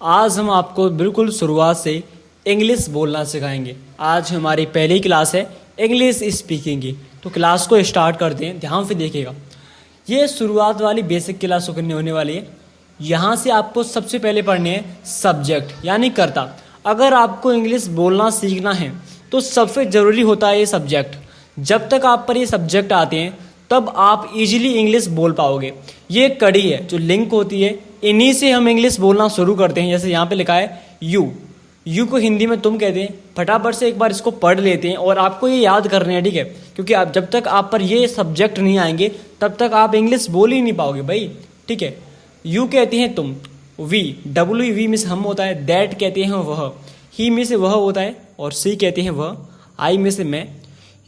आज हम आपको बिल्कुल शुरुआत से इंग्लिश बोलना सिखाएंगे। आज हमारी पहली क्लास है इंग्लिश स्पीकिंग की। तो क्लास को स्टार्ट करते हैं, ध्यान से देखिएगा। ये शुरुआत वाली बेसिक क्लास होने वाली है। यहाँ से आपको सबसे पहले पढ़ने हैं सब्जेक्ट यानी कर्ता। अगर आपको इंग्लिश बोलना सीखना है तो सबसे ज़रूरी होता है ये सब्जेक्ट। जब तक आप पर ये सब्जेक्ट आते हैं तब आप इजीली इंग्लिश बोल पाओगे। ये एक कड़ी है जो लिंक होती है, इन्हीं से हम इंग्लिश बोलना शुरू करते हैं। जैसे यहाँ पे लिखा है यू को हिंदी में तुम कहते हैं। फटाफट से एक बार इसको पढ़ लेते हैं और आपको ये याद करने हैं, ठीक है? क्योंकि आप जब तक आप पर ये सब्जेक्ट नहीं आएंगे तब तक आप इंग्लिश बोल ही नहीं पाओगे भाई, ठीक है? यू कहते हैं तुम, वी में से हम होता है, दैट कहते हैं वह, ही में से वह होता है और सी कहते हैं वह, आई में से मैं,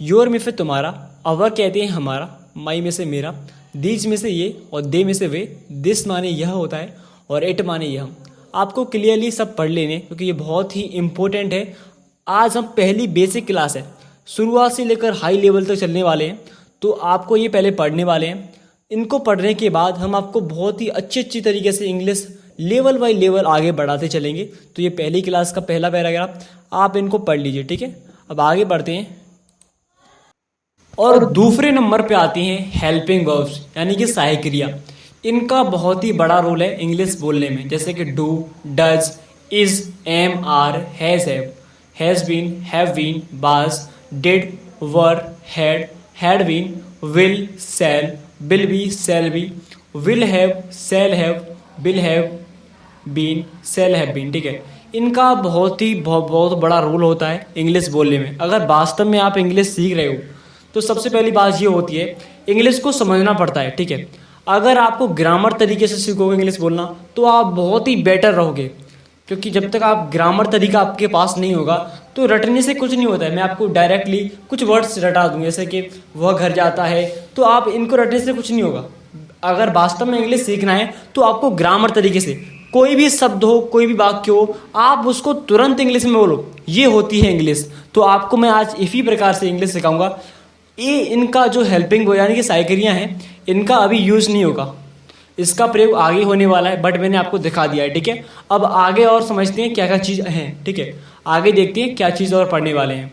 योर में से तुम्हारा, अवर कहते हैं हमारा, माई में से मेरा, दीज में से ये और दे में से वे, दिस माने यह होता है और इट माने यह। आपको क्लियरली सब पढ़ लेने क्योंकि ये बहुत ही इम्पोर्टेंट है। आज हम पहली बेसिक क्लास है, शुरुआत से लेकर हाई लेवल तक चलने वाले हैं, तो आपको ये पहले पढ़ने वाले हैं। इनको पढ़ने के बाद हम आपको बहुत ही अच्छी तरीके से इंग्लिश लेवल बाय लेवल आगे बढ़ाते चलेंगे। तो ये पहली क्लास का पहला पैराग्राफ आप इनको पढ़ लीजिए, ठीक है? अब आगे बढ़ते हैं और दूसरे नंबर पे आती हैं हेल्पिंग वर्ब्स यानी कि सहायक क्रिया। इनका बहुत ही बड़ा रोल है इंग्लिश बोलने में, जैसे कि do, does, is, am, are, has been, have been, was, did, were, had been, will, shall, will be, shall be, will have, shall have, will have been, shall have been, ठीक है? इनका बहुत बड़ा role होता है English बोलने में। अगर वास्तव में आप इंग्लिश सीख रहे हो तो सबसे पहली बात ये होती है इंग्लिश को समझना पड़ता है, ठीक है? अगर आपको ग्रामर तरीके से सीखोगे इंग्लिश बोलना तो आप बहुत ही बेटर रहोगे, क्योंकि जब तक आप ग्रामर तरीका आपके पास नहीं होगा तो रटने से कुछ नहीं होता है। मैं आपको डायरेक्टली कुछ वर्ड्स रटा दूंगा, जैसे कि वह घर जाता है, तो आप इनको रटने से कुछ नहीं होगा। अगर वास्तव में इंग्लिश सीखना है तो आपको ग्रामर तरीके से कोई भी शब्द हो, कोई भी वाक्य हो, आप उसको तुरंत इंग्लिश में बोलो, ये होती है इंग्लिश। तो आपको मैं आज इसी प्रकार से इंग्लिश सिखाऊंगा। ये इनका जो हेल्पिंग यानी कि सहायक क्रिया है, इनका अभी यूज नहीं होगा, इसका प्रयोग आगे होने वाला है, बट मैंने आपको दिखा दिया है, ठीक है? अब आगे और समझते हैं क्या क्या चीज़ हैं, ठीक है? आगे देखते हैं क्या चीज़ और पढ़ने वाले हैं।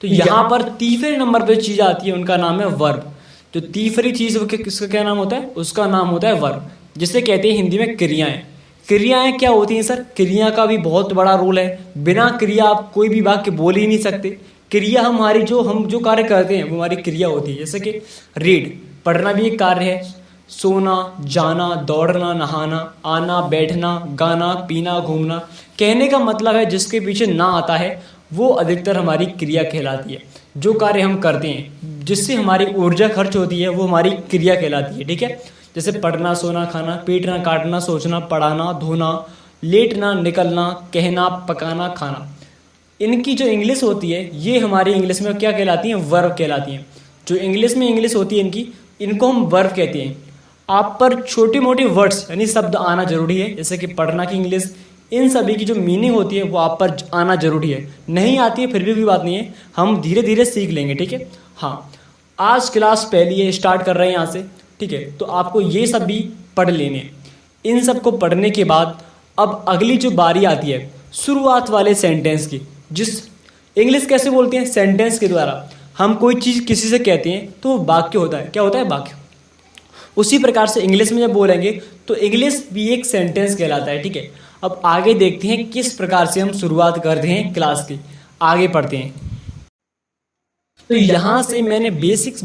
तो यहाँ पर तीसरे नंबर पे चीज़ आती है, उनका नाम है वर्ब। जो तीसरी चीज़ किसका क्या नाम होता है? उसका नाम होता है वर्ब, जिसे कहते हैं हिंदी में क्रियाएं। क्रियाएं क्या होती हैं सर? क्रिया का भी बहुत बड़ा रोल है। बिना क्रिया आप कोई भी वाक्य बोल ही नहीं सकते। क्रिया हमारी हम जो कार्य करते हैं वो हमारी क्रिया होती है। जैसे कि रीड, पढ़ना भी एक कार्य है। सोना, जाना, दौड़ना, नहाना, आना, बैठना, गाना, पीना, घूमना, कहने का मतलब है जिसके पीछे ना आता है वो अधिकतर हमारी क्रिया कहलाती है। जो कार्य हम करते हैं जिससे हमारी ऊर्जा खर्च होती है वो हमारी क्रिया कहलाती है, ठीक है? जैसे पढ़ना, सोना, खाना, पीटना, काटना, सोचना, पढ़ाना, धोना, लेटना, निकलना, कहना, पकाना, खाना। इनकी जो इंग्लिश होती है ये हमारी इंग्लिश में क्या कहलाती हैं? वर्ब कहलाती हैं। जो इंग्लिश में इंग्लिश होती है इनको हम वर्ब कहते हैं। आप पर छोटी मोटी वर्ड्स यानी शब्द आना जरूरी है, जैसे कि पढ़ना की इंग्लिश, इन सभी की जो मीनिंग होती है वो आप पर आना जरूरी है। नहीं आती है फिर भी कोई बात नहीं है, हम धीरे धीरे सीख लेंगे, ठीक है? हाँ, आज क्लास पहली है, स्टार्ट कर रहे हैं यहाँ से, ठीक है? तो आपको ये सब भी पढ़ लेने हैं। इन सब को पढ़ने के बाद अब अगली जो बारी आती है शुरुआत वाले सेंटेंस की। जिस इंग्लिश कैसे बोलते हैं? सेंटेंस के द्वारा। हम कोई चीज़ किसी से कहते हैं तो वो वाक्य होता है। क्या होता है? वाक्य। उसी प्रकार से इंग्लिश में जब बोलेंगे तो इंग्लिश भी एक सेंटेंस कहलाता है, ठीक है? अब आगे देखते हैं किस प्रकार से हम शुरुआत करते हैं क्लास की। आगे पढ़ते हैं। तो यहाँ से मैंने बेसिक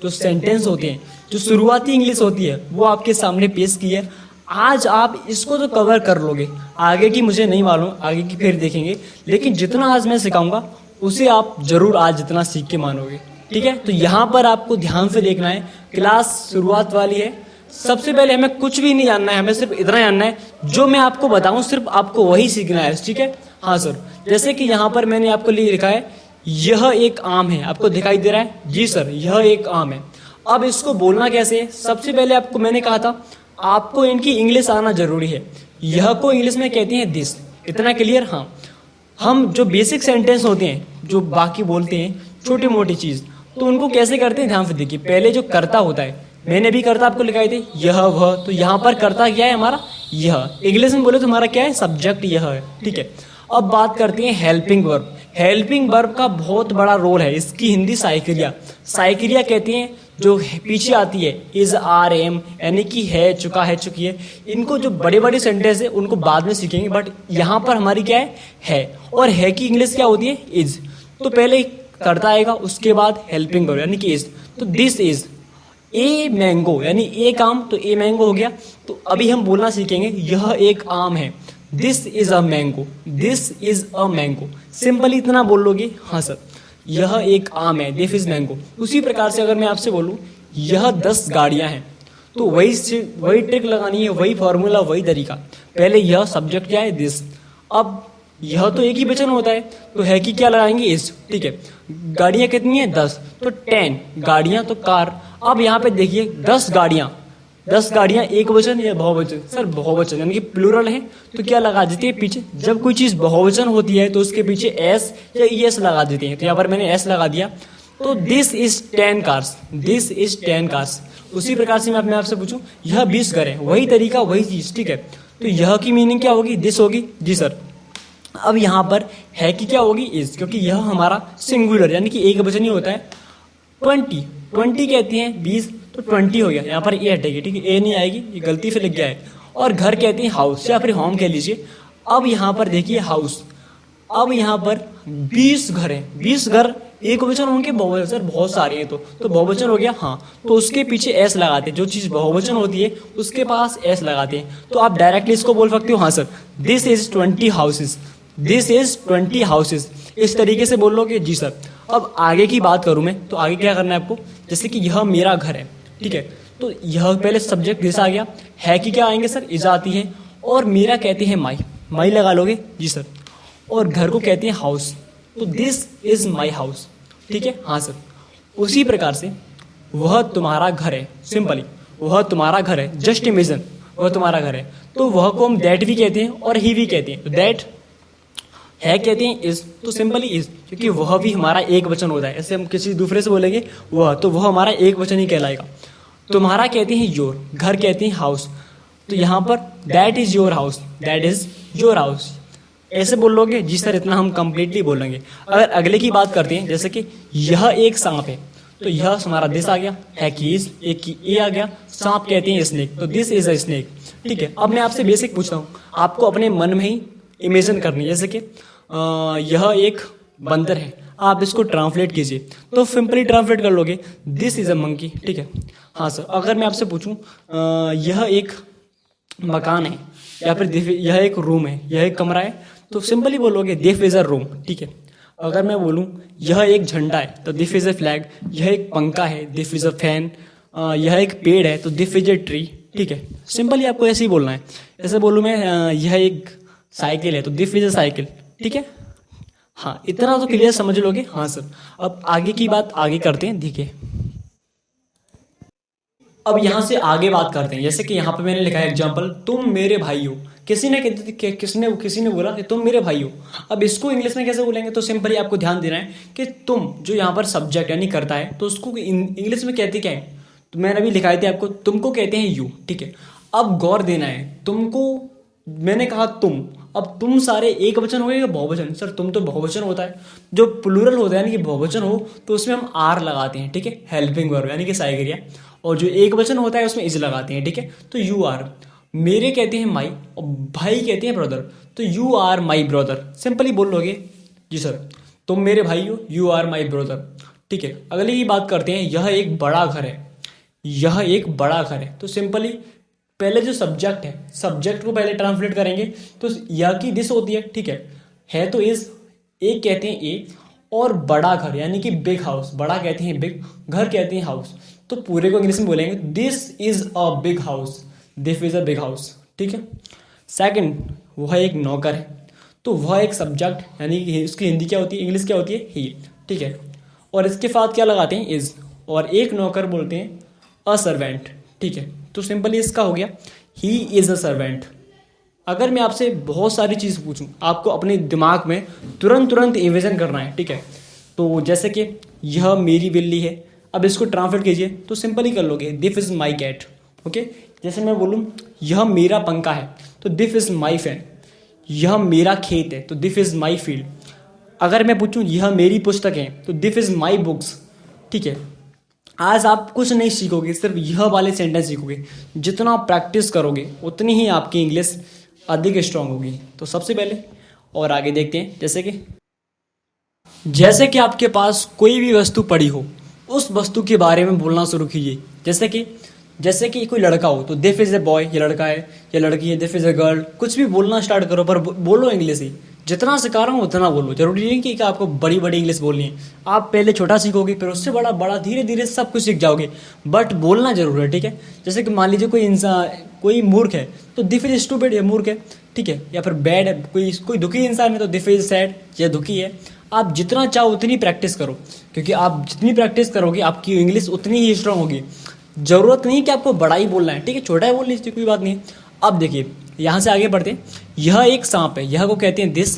जो सेंटेंस होते हैं, जो शुरुआती इंग्लिश होती है वो आपके सामने पेश की है। आज आप इसको तो कवर कर लोगे, आगे की मुझे नहीं मालूम, आगे की फिर देखेंगे, लेकिन जितना आज मैं सिखाऊंगा उसे आप जरूर आज जितना सीख के मानोगे, ठीक है? तो यहाँ पर आपको ध्यान से देखना है, क्लास शुरुआत वाली है। सबसे पहले हमें कुछ भी नहीं जानना है, हमें सिर्फ इतना जानना है जो मैं आपको बताऊं सिर्फ आपको वही सीखना है, ठीक है? हाँ सर, जैसे कि यहाँ पर मैंने आपको लिखा है यह एक आम है। आपको दिखाई दे रहा है? जी सर, यह एक आम है। अब इसको बोलना कैसे है? सबसे पहले आपको मैंने कहा था आपको इनकी इंग्लिश आना जरूरी है। यह को इंग्लिश में कहते हैं दिस। इतना क्लियर? हाँ। हम जो बेसिक सेंटेंस होते हैं, जो बाकी बोलते हैं छोटी मोटी चीज़, तो उनको कैसे करते हैं ध्यान से देखिए। पहले जो कर्ता होता है, मैंने भी कर्ता आपको लिखाए थे, यह वह, तो यहाँ पर कर्ता क्या है हमारा? यह। इंग्लिश में बोले तो हमारा क्या है, सब्जेक्ट यह है, ठीक है। अब बात करते हैं हेल्पिंग वर्ब। हेल्पिंग वर्ब का बहुत बड़ा रोल है, इसकी हिंदी साइकिलिया। साइकिलिया कहते हैं जो पीछे आती है इज, आर, एम, यानी कि है, चुका है, चुकी है। इनको जो बड़े बड़े सेंटेंस है उनको बाद में सीखेंगे, बट यहाँ पर हमारी क्या है। और है की इंग्लिश क्या होती है, इज। तो पहले करता आएगा, उसके बाद हेल्पिंग वर्ब यानी कि इज। तो दिस इज ए मैंगो, यानी एक आम, तो ए मैंगो हो गया। तो अभी हम बोलना सीखेंगे यह एक आम है, this is a mango, this is a mango. Simply इतना बोल लोगे, हाँ सर यह एक आम है, दिस इज मैंगो। उसी प्रकार से अगर मैं आपसे बोलूं यह 10 गाड़ियां हैं, तो वही ट्रिक लगानी है, वही फॉर्मूला, वही तरीका। पहले यह सब्जेक्ट क्या है, दिस। अब यह तो एक ही वचन होता है, तो है कि क्या लगाएंगे, इस, ठीक है। गाड़ियां कितनी है, 10, तो 10 गाड़ियां, तो कार। अब यहाँ पे देखिए 10 गाड़ियां, 10 गाड़ियां एक वचन या बहुवचन, सर बहुवचन यानी कि प्लूरल है, तो क्या लगा देते हैं पीछे। जब कोई चीज बहुवचन होती है तो उसके पीछे एस या ईएस लगा देते हैं, तो यहाँ पर मैंने एस लगा दिया। तो this is 10 cars, this is 10 cars. उसी प्रकार से मैं आपसे पूछूं यह 20 घर है, वही तरीका, वही चीज, ठीक है। तो यह की मीनिंग क्या होगी, दिस होगी, जी सर। अब यहाँ पर है कि क्या होगी, इज, क्योंकि यह हमारा सिंगुलर यानी कि एक वचन ही होता है। 20 कहते हैं 20, तो 20 हो गया। यहाँ पर ए हटेगी, ठीक है, ए नहीं आएगी, ये गलती से लिख गया है। और घर कहते हैं हाउस, या फिर होम कह लीजिए। अब यहाँ पर देखिए हाउस। अब यहाँ पर 20 घर है, 20 घर एक वचन होंगे, बहुवचन सर बहुत सारे हैं, तो बहुवचन हो गया, हाँ। तो उसके पीछे एस लगाते हैं, जो चीज बहुवचन होती है उसके पास एस लगाते हैं। तो आप डायरेक्टली इसको बोल सकते हो, हाँ sir this is 20 houses, this is 20 houses. इस तरीके से बोल लोगे, जी सर। अब आगे की बात करूं मैं, तो आगे क्या करना है आपको, जैसे कि यह मेरा घर है, ठीक है। तो यह पहले सब्जेक्ट दिस आ गया, है कि क्या आएंगे सर, इज आती है। और मेरा कहते हैं माई, माई लगा लोगे, जी सर। और घर को कहते हैं हाउस, तो दिस इज माई हाउस, ठीक है, हाँ सर। उसी प्रकार से वह तुम्हारा घर है, सिंपली वह तुम्हारा घर है, जस्ट इमेजिन वह तुम्हारा घर है। तो वह को हम दैट भी कहते हैं और ही भी कहते हैं। तो दैट है कहते हैं इज, तो सिंपली इज, क्योंकि वह भी हमारा एक वचन होता है। ऐसे हम किसी दूसरे से बोलेंगे वह, तो वह हमारा एक वचन ही कहलाएगा। तुम्हारा कहते हैं योर, घर कहते हैं हाउस, तो यहाँ पर that is your house, that is your house. ऐसे बोल लोगे, जी सर इतना हम कंप्लीटली बोलेंगे। अगर अगले की बात करते हैं, जैसे कि यह एक सांप है, तो यह हमारा दिस आ गया, है कि इज, एक की ए आ गया। सांप कहते हैं स्नेक, तो दिस इज अ स्नेक, ठीक है। अब मैं आपसे बेसिक पूछता हूँ, आपको अपने मन में ही इमेजिन करनी है। जैसे कि यह एक बंदर है, आप इसको ट्रांसलेट कीजिए, तो सिंपली ट्रांसलेट कर लोगे, दिस इज अ मंकी, ठीक है, हाँ सर। अगर मैं आपसे पूछूं यह एक मकान है, या फिर यह एक रूम है, यह एक कमरा है, तो सिंपली बोलोगे दिस इज अ रूम, ठीक है। अगर मैं बोलूं यह एक झंडा है, तो दिस इज अ फ्लैग। यह एक पंखा है, दिस इज अ फैन। यह एक पेड़ है, तो दिस इज अ ट्री, ठीक है। सिंपली आपको ऐसे ही बोलना है। ऐसे बोलूं मैं यह एक साइकिल है, तो दिस इज अ साइकिल, ठीक है, हाँ। इतना तो क्लियर समझ लोगे, हाँ सर। अब आगे की बात आगे करते हैं, देखिए। अब यहाँ से आगे बात करते हैं, जैसे कि यहाँ पे मैंने लिखा है एग्जाम्पल, तुम मेरे भाई हो। किसी ने बोला कि तुम मेरे भाई हो। अब इसको इंग्लिश में कैसे बोलेंगे, तो सिंपली आपको ध्यान देना है कि तुम जो यहाँ पर सब्जेक्ट यानी करता है, तो उसको इंग्लिश में कहते क्या है, तो मैंने अभी लिखाई थी आपको, तुमको कहते हैं यू, ठीक है। अब गौर देना है, तुमको मैंने कहा तुम, अब तुम सारे एक वचन हो गए या बहुवचन, सर तुम तो बहुवचन होता है। जो प्लूरल होता है यानी कि बहुवचन हो, तो उसमें हम आर लगाते हैं, ठीक है, हेल्पिंग वर्ब यानी कि साइकिलिया। और जो एक वचन होता है उसमें इज लगाते हैं, ठीक है। तो यू आर, मेरे कहते हैं माई, और भाई कहते हैं ब्रदर, तो you are my brother. Simply बोल लोगे, जी सर तुम मेरे भाई हो, यू आर माई ब्रदर, ठीक है। अगली की बात करते हैं, यह एक बड़ा घर है, यह एक बड़ा घर है। तो सिंपली पहले जो सब्जेक्ट है, सब्जेक्ट को पहले ट्रांसलेट करेंगे, तो यह की दिस होती है, ठीक है तो इज, एक कहते हैं ए, और बड़ा घर यानी कि बिग हाउस, बड़ा कहते हैं बिग, घर कहते हैं हाउस। तो पूरे को इंग्लिश में बोलेंगे this is a big house, this is a big house, ठीक है। सेकंड, वह एक नौकर है, तो वह एक सब्जेक्ट यानी कि उसकी हिंदी क्या होती है, इंग्लिश क्या होती है, ही, ठीक है। और इसके साथ क्या लगाते हैं, इज। और एक नौकर बोलते हैं अ सर्वेंट, ठीक है। तो सिंपली इसका हो गया ही इज अ सर्वेंट। अगर मैं आपसे बहुत सारी चीज पूछूं, आपको अपने दिमाग में तुरंत इमेजिन करना है, ठीक है। तो जैसे कि यह मेरी बिल्ली है, अब इसको ट्रांसलेट कीजिए, तो सिंपली कर लोगे this is my cat, okay. जैसे मैं बोलूँ यह मेरा पंखा है तो दिस इज माई फैन, यह मेरा खेत है तो दिस इज माई फील्ड। अगर मैं पूछूं यह मेरी पुस्तक है तो दिस इज माई बुक्स। ठीक है, आज आप कुछ नहीं सीखोगे, सिर्फ यह वाले सेंटेंस सीखोगे। जितना आप प्रैक्टिस करोगे उतनी ही आपकी इंग्लिश अधिक स्ट्रांग होगी। तो सबसे पहले और आगे देखते हैं, जैसे कि आपके पास कोई भी वस्तु पड़ी हो, उस वस्तु के बारे में बोलना शुरू कीजिए। जैसे कि कोई लड़का हो तो दिस इज ए बॉय, ये लड़का है, ये लड़की है, दिस इज ए गर्ल। कुछ भी बोलना स्टार्ट करो, पर बोलो इंग्लिश ही। जितना सिखा रहा हूँ उतना बोलो, जरूरी नहीं कि आपको बड़ी बड़ी इंग्लिश बोलनी है। आप पहले छोटा सीखोगे, फिर उससे बड़ा बड़ा धीरे धीरे सब कुछ सीख जाओगे, बट बोलना जरूर है। ठीक है, जैसे कि मान लीजिए कोई इंसान, कोई मूर्ख है तो दिस इज स्टूपिड, ये मूर्ख है। ठीक है, या फिर बैड है, कोई दुखी इंसान है तो दिस इज सैड, ये दुखी है। आप जितना चाहो उतनी प्रैक्टिस करो, क्योंकि आप जितनी प्रैक्टिस करोगे आपकी इंग्लिश उतनी ही स्ट्रांग होगी। जरूरत नहीं कि आपको बड़ा ही बोलना है, ठीक है, छोटा ही बोल लीजिए, कोई बात नहीं। अब देखिए यहाँ से आगे बढ़ते हैं। यह एक सांप है, यह को कहते हैं दिस,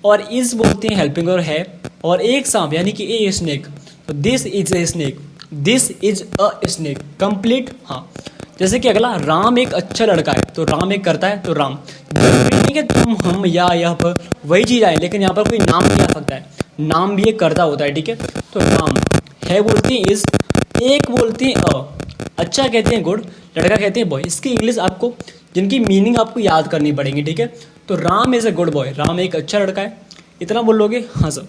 और इज बोलते हैं हेल्पिंग और है, और एक सांप यानी कि ए स्नेक, तो this is a snake, this is a snake complete. हाँ, जैसे कि अगला, राम एक अच्छा लड़का है तो राम एक करता है तो राम। जरूरी नहीं कि तुम हम या यहाँ पर वही चीज़ आए, लेकिन यहाँ पर कोई नाम भी आ सकता है, नाम भी एक करता होता है। ठीक है, तो राम है बोलते हैं इज, एक बोलते हैं अ, अच्छा कहते हैं गुड, लड़का कहते हैं बॉय। इसकी इंग्लिश आपको, जिनकी मीनिंग आपको याद करनी पड़ेगी। ठीक है, तो Ram is a good boy, Ram एक अच्छा लड़का है, इतना बोलोगे। हाँ सर,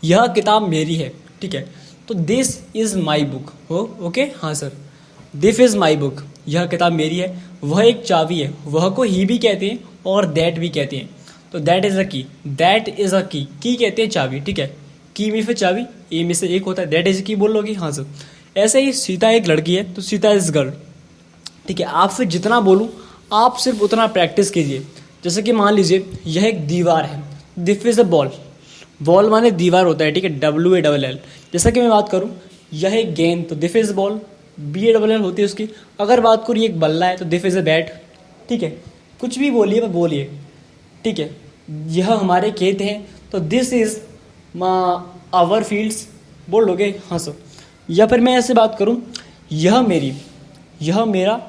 यह किताब मेरी है। ठीक है, तो दिस इज़ माई बुक हो, ओके। हाँ sir, this is my book, यह किताब मेरी है। वह एक चाबी है, वह को ही भी कहते हैं और दैट भी कहते हैं। तो दैट इज़ अ की, दैट इज़ अ की कहते हैं चाबी। ठीक है, की में फिर चाबी, ए में से एक होता है, दैट इज की बोल लोगी। हाँ सर, ऐसे ही सीता एक लड़की है तो सीता इज गर्ल। ठीक है, आप फिर जितना बोलूँ आप सिर्फ उतना प्रैक्टिस कीजिए। जैसे कि मान लीजिए यह एक दीवार है, this is a ball, ball माने दीवार होता है। ठीक है, WALL। जैसा कि मैं बात करूँ यह एक गेंद तो दिस इज बॉल, BALL होती है उसकी। अगर बात करूँ एक बल्ला है तो दिस इज अ बैट। ठीक है, कुछ भी बोलिए पर बोलिए। ठीक है, यह हमारे खेत हैं तो दिस इज आवर फील्ड्स बोल लोगे। हाँ सर, या फिर मैं ऐसे बात करूं, यह मेरी, यह मेरा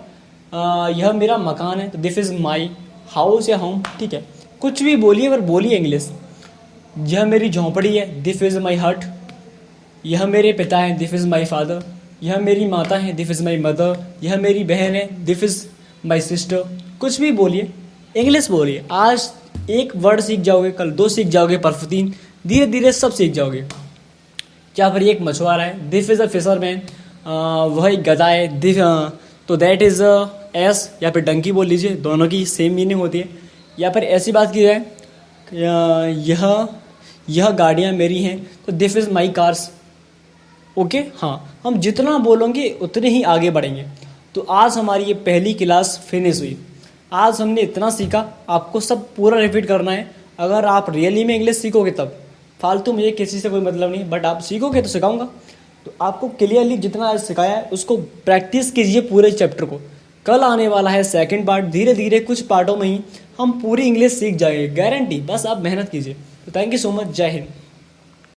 यह मेरा मकान है तो दिस इज माई हाउस या होम। ठीक है, कुछ भी बोलिए पर बोलिए इंग्लिश। यह मेरी झोंपड़ी है, दिस इज माई हट। यह मेरे पिता हैं, दिस इज माई फादर। यह मेरी माता है, दिस इज माई मदर। यह मेरी बहन है, दिस इज माई सिस्टर। कुछ भी बोलिए, इंग्लिश बोलिए। आज एक वर्ड सीख जाओगे, कल 2 सीख जाओगे, परसों 3, धीरे धीरे सब सीख जाओगे। क्या फिर एक मछुआरा है, दिस इज अ फिशरमैन, वह एक गधा है, दिस तो दैट इज एस, या फिर डंकी बोल लीजिए, दोनों की सेम मीनिंग होती है। या फिर ऐसी बात की जाए, यह गाड़ियाँ मेरी हैं तो this is my cars. Okay, हाँ, हम जितना बोलेंगे उतने ही आगे बढ़ेंगे। तो आज हमारी ये पहली क्लास फिनिश हुई। आज हमने इतना सीखा, आपको सब पूरा रिपीट करना है। अगर आप रियली में इंग्लिश सीखोगे तब, फालतू मुझे किसी से कोई मतलब नहीं, बट आप सीखोगे तो सिखाऊंगा। तो आपको क्लियरली जितना आज सिखाया है उसको प्रैक्टिस कीजिए पूरे चैप्टर को। कल आने वाला है सेकंड पार्ट, धीरे धीरे कुछ पार्टों में ही हम पूरी इंग्लिश सीख जाएंगे, गारंटी। बस आप मेहनत कीजिए। तो थैंक यू सो मच, जय हिंद।